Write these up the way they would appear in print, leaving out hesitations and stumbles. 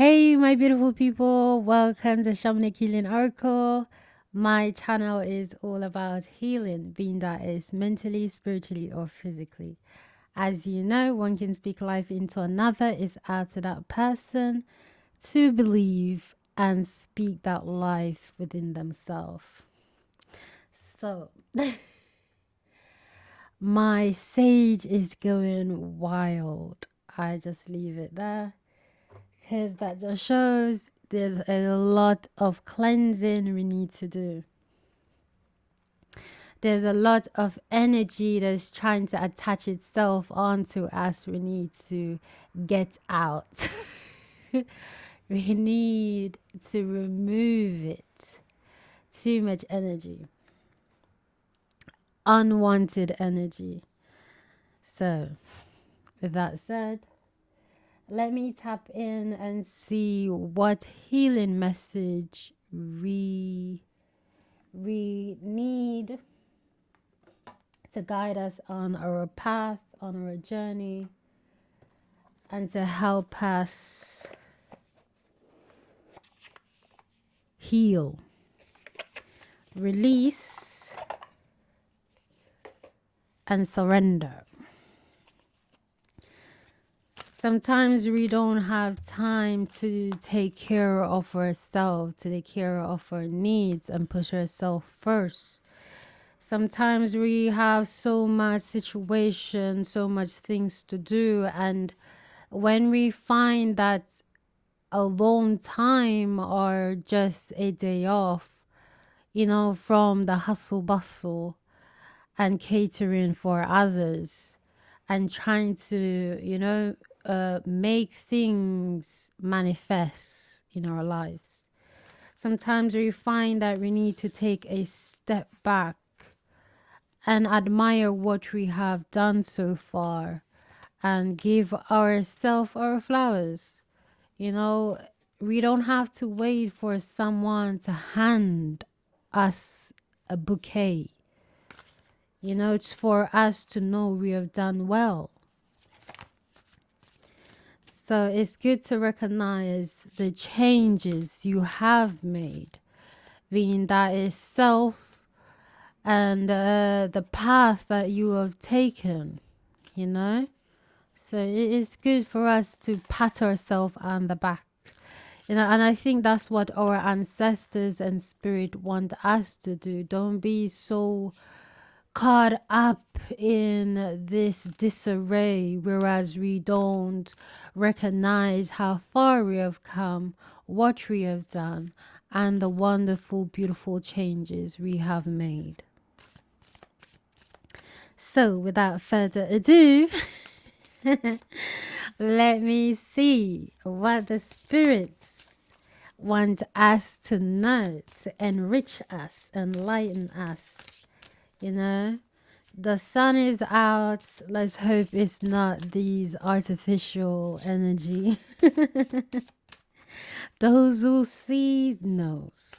Hey, my beautiful people, welcome to Shamanic Healing Oracle. My channel is all about healing, being that is mentally, spiritually, or physically. As you know, one can speak life into another, it's out to that person to believe and speak that life within themselves. So, my sage is going wild. I just leave it there. Because that just shows there's a lot of cleansing we need to do. There's a lot of energy that's trying to attach itself onto us. We need to get out. We need to remove it. Too much energy. Unwanted energy. So, with that said, let me tap in and see what healing message we need to guide us on our path, on our journey, and to help us heal, release, and surrender. Sometimes we don't have time to take care of ourselves, to take care of our needs and push ourselves first. Sometimes we have so much situation, so much things to do, and when we find that alone time or just a day off, from the hustle bustle and catering for others and trying to, make things manifest in our lives. Sometimes we find that we need to take a step back and admire what we have done so far and give ourselves our flowers. We don't have to wait for someone to hand us a bouquet. It's for us to know we have done well. So it's good to recognize the changes you have made, being that is self and the path that you have taken, So it is good for us to pat ourselves on the back. And I think that's what our ancestors and spirit want us to do. Don't be so caught up in this disarray, whereas we don't recognize how far we have come, what we have done, and the wonderful, beautiful changes we have made. So without further ado, let me see what the spirits want us to know, to enrich us, enlighten us. The sun is out. Let's hope it's not these artificial energy. Those who see knows.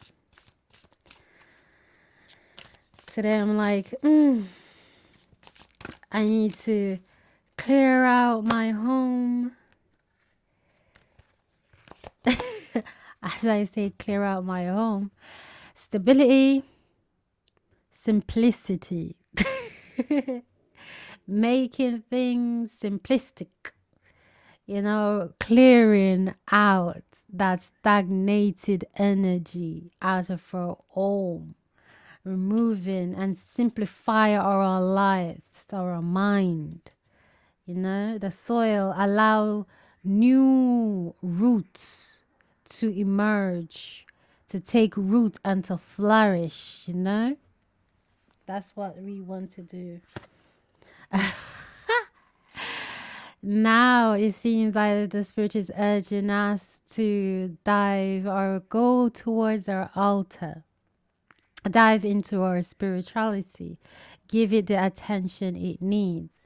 Today I'm like, I need to clear out my home. As I say, clear out my home. Stability, simplicity. Making things simplistic. Clearing out that stagnated energy out of our home. Removing and simplify our lives, our mind. The soil, allow new roots to emerge, to take root and to flourish, That's what we want to do. Now it seems like the spirit is urging us to dive or go towards our altar. Dive into our spirituality. Give it the attention it needs.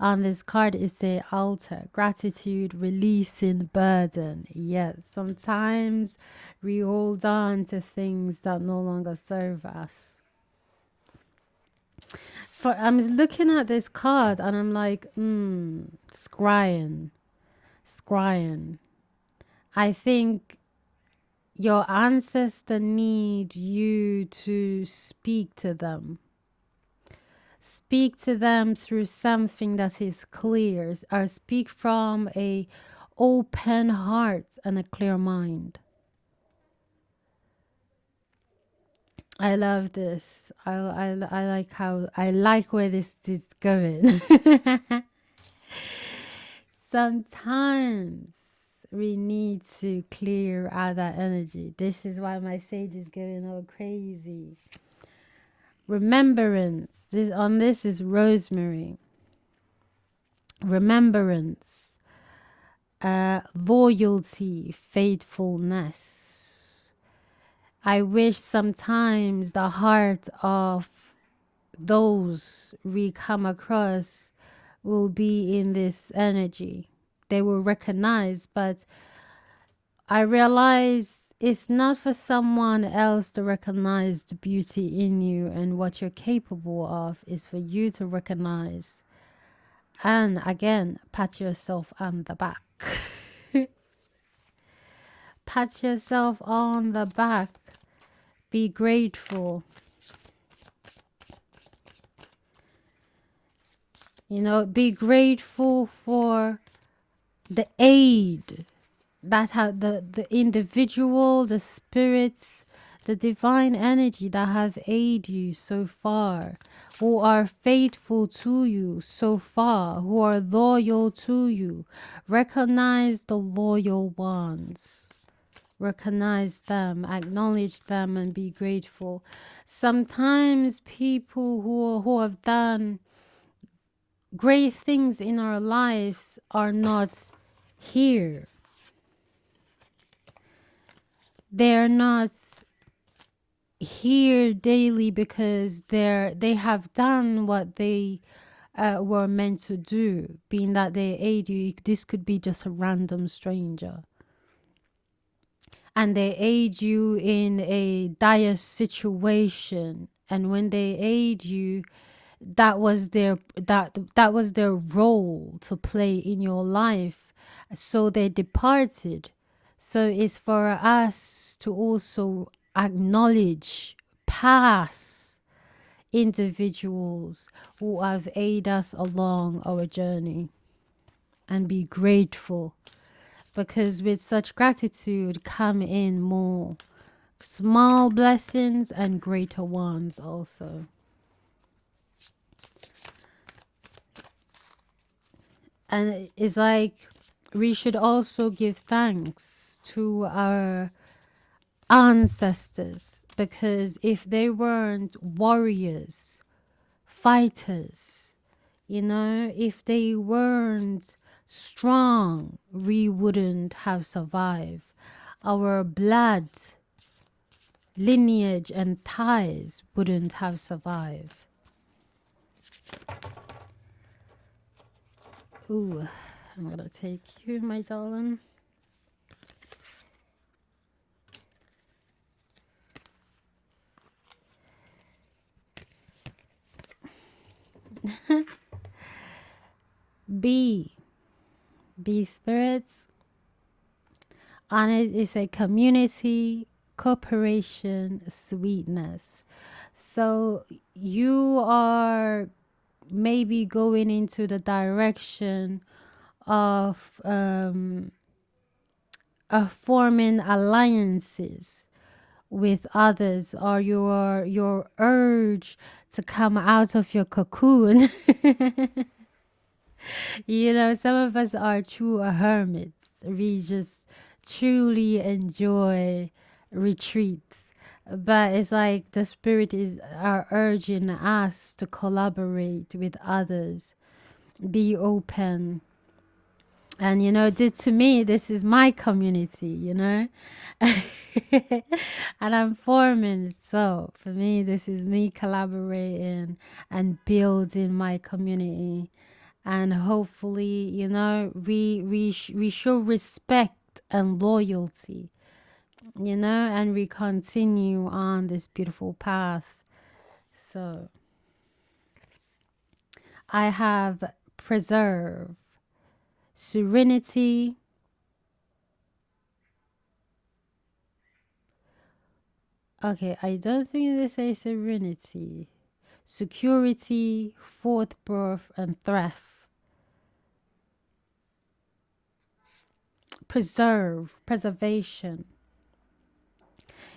On this card, it's a altar. Gratitude, releasing burden. Yes, sometimes we hold on to things that no longer serve us. I'm looking at this card and I'm like, scrying. I think your ancestor need you to speak to them. Speak to them through something that is clear, or speak from a open heart and a clear mind. I love this. I like how I like where this is going. Sometimes we need to clear out that energy. This is why my sage is going all crazy. Remembrance. This is rosemary. Remembrance, loyalty, faithfulness. I wish sometimes the heart of those we come across will be in this energy. They will recognize, but I realize it's not for someone else to recognize the beauty in you and what you're capable of. It's for you to recognize. And again, pat yourself on the back. Pat yourself on the back. Be grateful. You know, be grateful for the aid that have the individual, the spirits, the divine energy that have aided you so far, who are faithful to you so far, who are loyal to you. Recognize the loyal ones. Recognize them, acknowledge them, and be grateful. Sometimes people who have done great things in our lives are not here. They're not here daily because they have done what they were meant to do, being that they aid you. This could be just a random stranger, and they aid you in a dire situation, and when they aid you, that was their role to play in your life, so they departed. So it's for us to also acknowledge past individuals who have aided us along our journey and be grateful, because with such gratitude come in more small blessings and greater ones also. And it's like we should also give thanks to our ancestors, because if they weren't warriors, fighters, you know, if they weren't strong, we wouldn't have survived. Our blood, lineage, and ties wouldn't have survived. Ooh, I'm gonna take you, my darling. B spirits, and it is a community, cooperation, sweetness. So you are maybe going into the direction of forming alliances with others, or your urge to come out of your cocoon. You know, some of us are true hermits. We just truly enjoy retreats. But it's like the spirit are urging us to collaborate with others, be open. And, you know, to me, this is my community, you know. And I'm forming. So for me, this is me collaborating and building my community. And hopefully, you know, we show respect and loyalty, you know, and we continue on this beautiful path. So I have preserve, serenity, Okay, I don't think they say serenity. Security, fourth birth, and thrift. Preservation.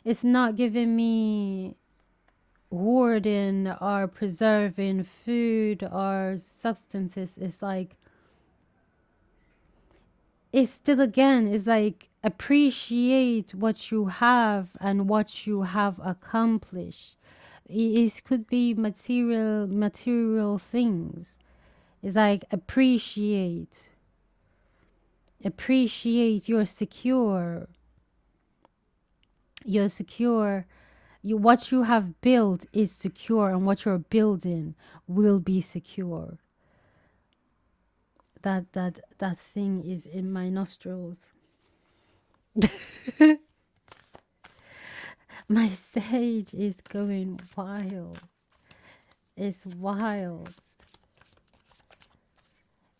It's not giving me hoarding or preserving food or substances. It's like, it's still again, it's like appreciate what you have and what you have accomplished. It could be material things. It's like appreciate you're secure. What you have built is secure, and what you're building will be secure. That thing is in my nostrils. My stage is going wild. It's wild.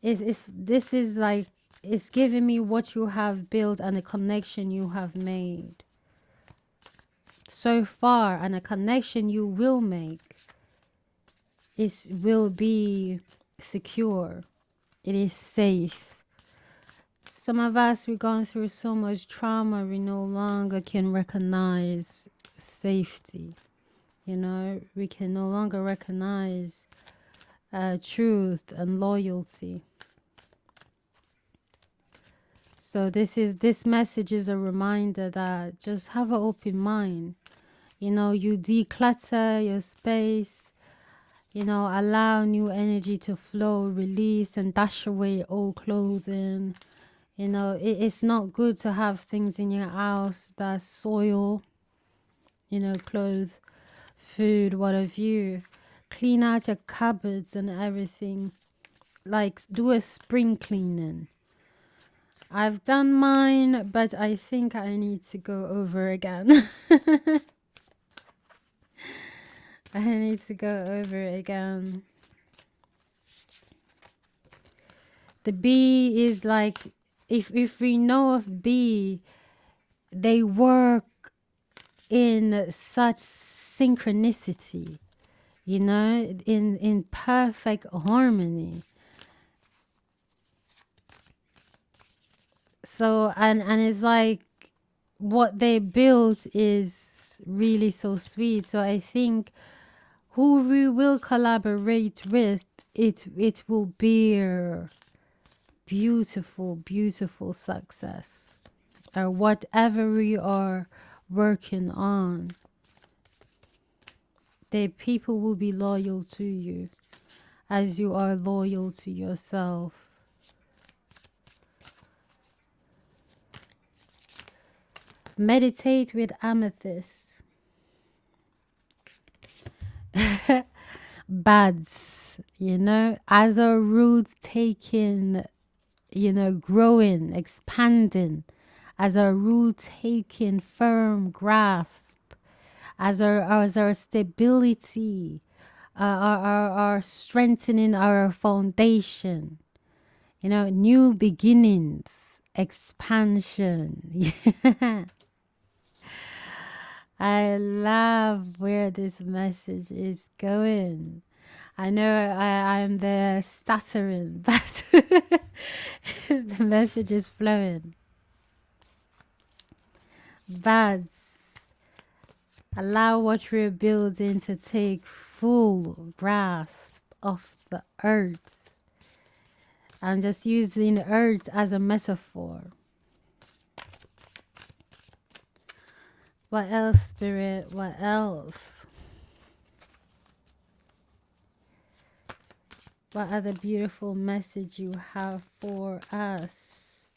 It's this is like, it's giving me what you have built and the connection you have made so far, and a connection you will make will be secure. It is safe. Some of us, we're going through so much trauma, we no longer can recognize safety. You know, we can no longer recognize truth and loyalty. So this message is a reminder that just have an open mind. You know, you declutter your space. You know, allow new energy to flow, release and dash away old clothing. You know, it's not good to have things in your house that soil, you know, clothes, food, what have you. Clean out your cupboards and everything. Like, do a spring cleaning. I've done mine, but I think I need to go over again. I need to go over again. The bee is like, if we know of bee, they work in such synchronicity, you know, in perfect harmony. So and it's like what they built is really so sweet. So I think who we will collaborate with, it will bear beautiful success, or whatever we are working on. The people will be loyal to you as you are loyal to yourself. Meditate with amethyst. Buds, you know, as our roots taking, you know, growing, expanding, as our roots taking firm grasp, as our stability, our strengthening our foundation, you know, new beginnings, expansion. I love where this message is going. I know I'm there stuttering, but the message is flowing. Buds, allow what we're building to take full grasp of the earth. I'm just using earth as a metaphor. What else, Spirit? What else? What other beautiful message you have for us?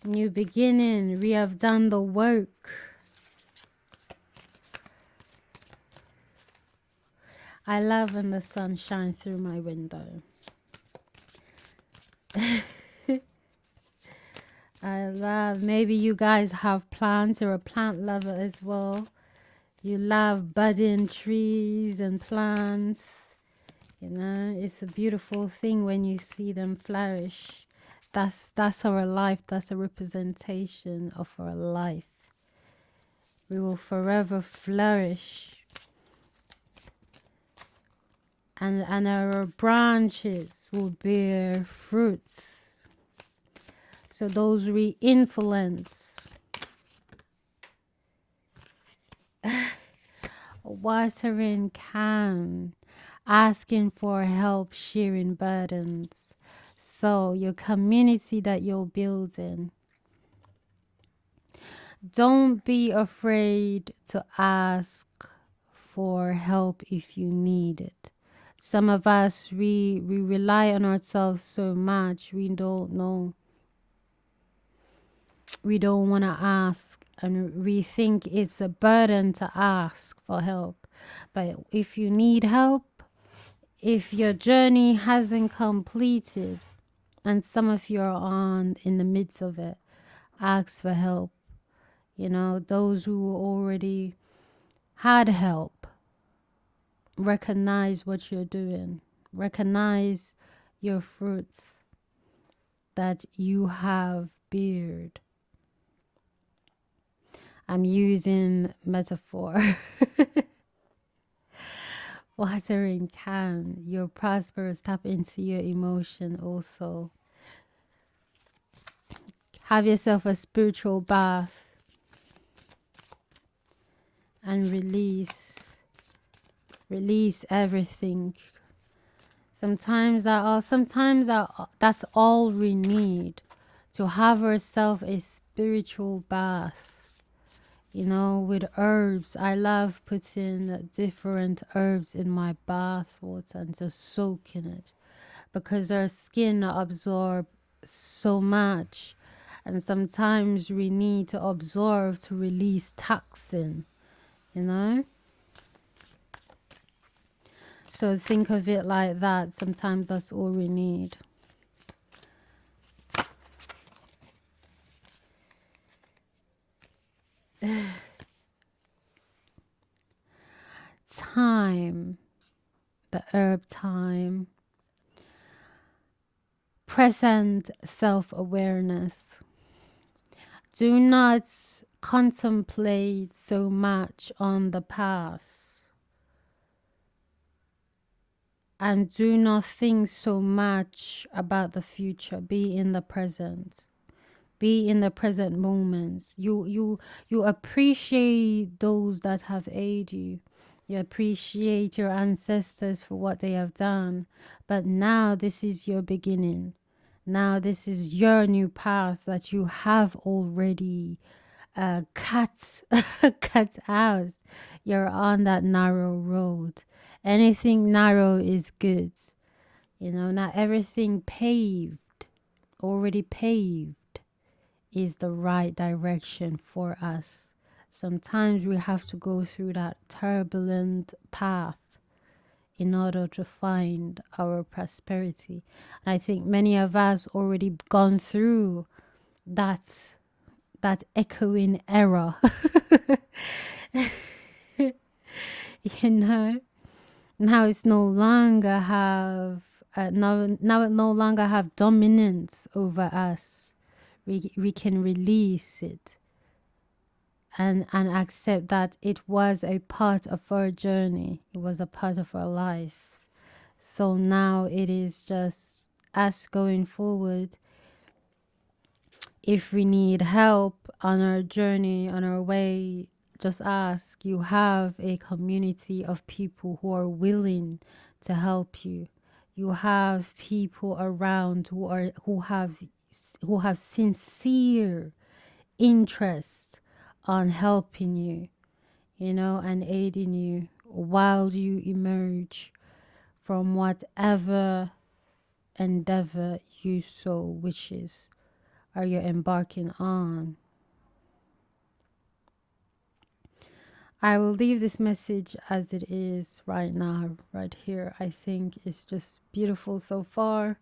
New beginning. We have done the work. I love when the sun shines through my window. I love, maybe you guys have plants, or a plant lover as well. You love budding trees and plants. You know, it's a beautiful thing when you see them flourish. That's our life. That's a representation of our life. We will forever flourish. And our branches will bear fruits. So those we influence, watering can, asking for help, sharing burdens. So your community that you're building, don't be afraid to ask for help if you need it. Some of us, we rely on ourselves so much, we don't know. We don't want to ask, and we think it's a burden to ask for help. But if you need help, if your journey hasn't completed, and some of you are on in the midst of it, ask for help. You know, those who already had help, recognize what you're doing, recognize your fruits that you have beared. I'm using metaphor. Watering can. You're prosperous. Tap into your emotion also. Have yourself a spiritual bath and release. Release everything. Sometimes that's all we need, to have ourselves a spiritual bath. You know, with herbs. I love putting different herbs in my bath water and just soak in it, because our skin absorb so much, and sometimes we need to absorb to release toxin, you know. So think of it like that. Sometimes that's all we need. Time, the herb time, present self-awareness. Do not contemplate so much on the past, and do not think so much about the future. Be in the present. Be in the present moments. You appreciate those that have aided you. You appreciate your ancestors for what they have done. But now this is your beginning. Now this is your new path that you have already cut cut out. You're on that narrow road. Anything narrow is good. You know, not everything paved, already paved, is the right direction for us. Sometimes we have to go through that turbulent path in order to find our prosperity. And I think many of us already gone through that echoing era. You know, now it's no longer have now it no longer have dominance over us. We can release it and accept that it was a part of our journey. It was a part of our life. So now it is just us going forward. If we need help on our journey, on our way, just ask. You have a community of people who are willing to help you. You have people around who have sincere interest on helping you, you know, and aiding you while you emerge from whatever endeavor you so wishes are you embarking on. I will leave this message as it is right now, right here. I think it's just beautiful so far.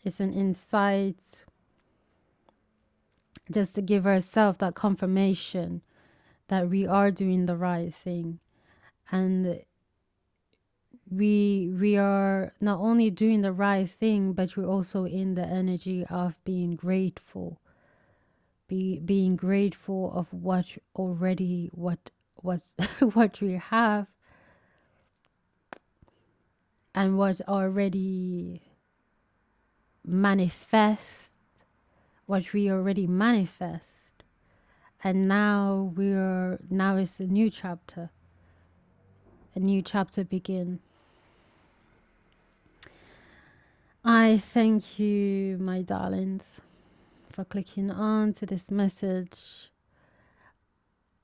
It's an insight just to give ourselves that confirmation that we are doing the right thing. And we are not only doing the right thing, but we're also in the energy of being grateful. being grateful of what what we have and what already manifest, what we already manifest. And now it's a new chapter begin. I thank you, my darlings, for clicking on to this message.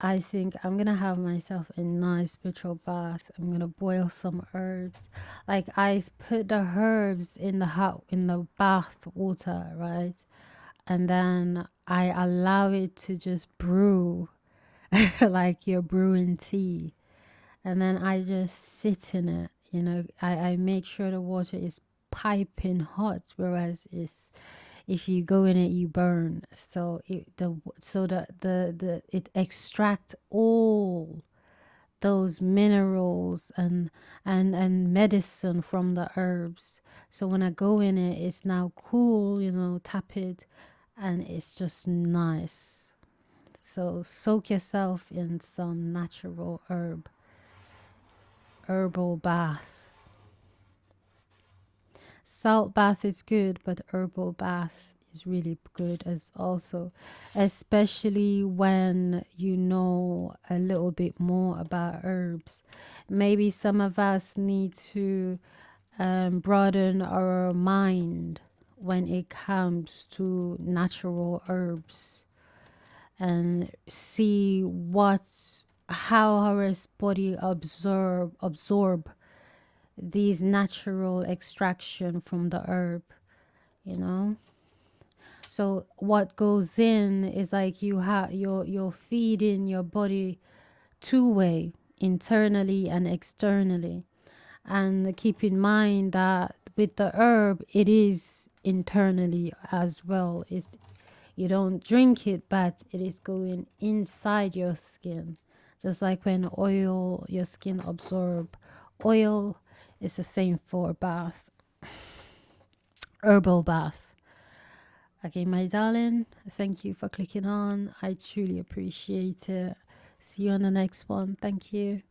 I think I'm gonna have myself a nice spiritual bath. I'm gonna boil some herbs. Like I put the herbs in the bath water, right? And then I allow it to just brew like you're brewing tea. And then I just sit in it, you know. I make sure the water is piping hot, whereas it's if you go in it you burn. So it extracts all those minerals and medicine from the herbs. So when I go in it, it's now cool, you know, tap it, and it's just nice. So soak yourself in some natural herbal bath. Salt bath is good, but herbal bath is really good as also, especially when you know a little bit more about herbs. Maybe some of us need to broaden our mind when it comes to natural herbs and see how our body absorb these natural extraction from the herb, you know. So what goes in is like you're feeding your body two-way, internally and externally. And keep in mind that with the herb it is internally as well. It's, you don't drink it, but it is going inside your skin, just like when oil your skin absorb oil. It's the same for bath, herbal bath. Okay, my darling, thank you for clicking on. I truly appreciate it. See you on the next one. Thank you.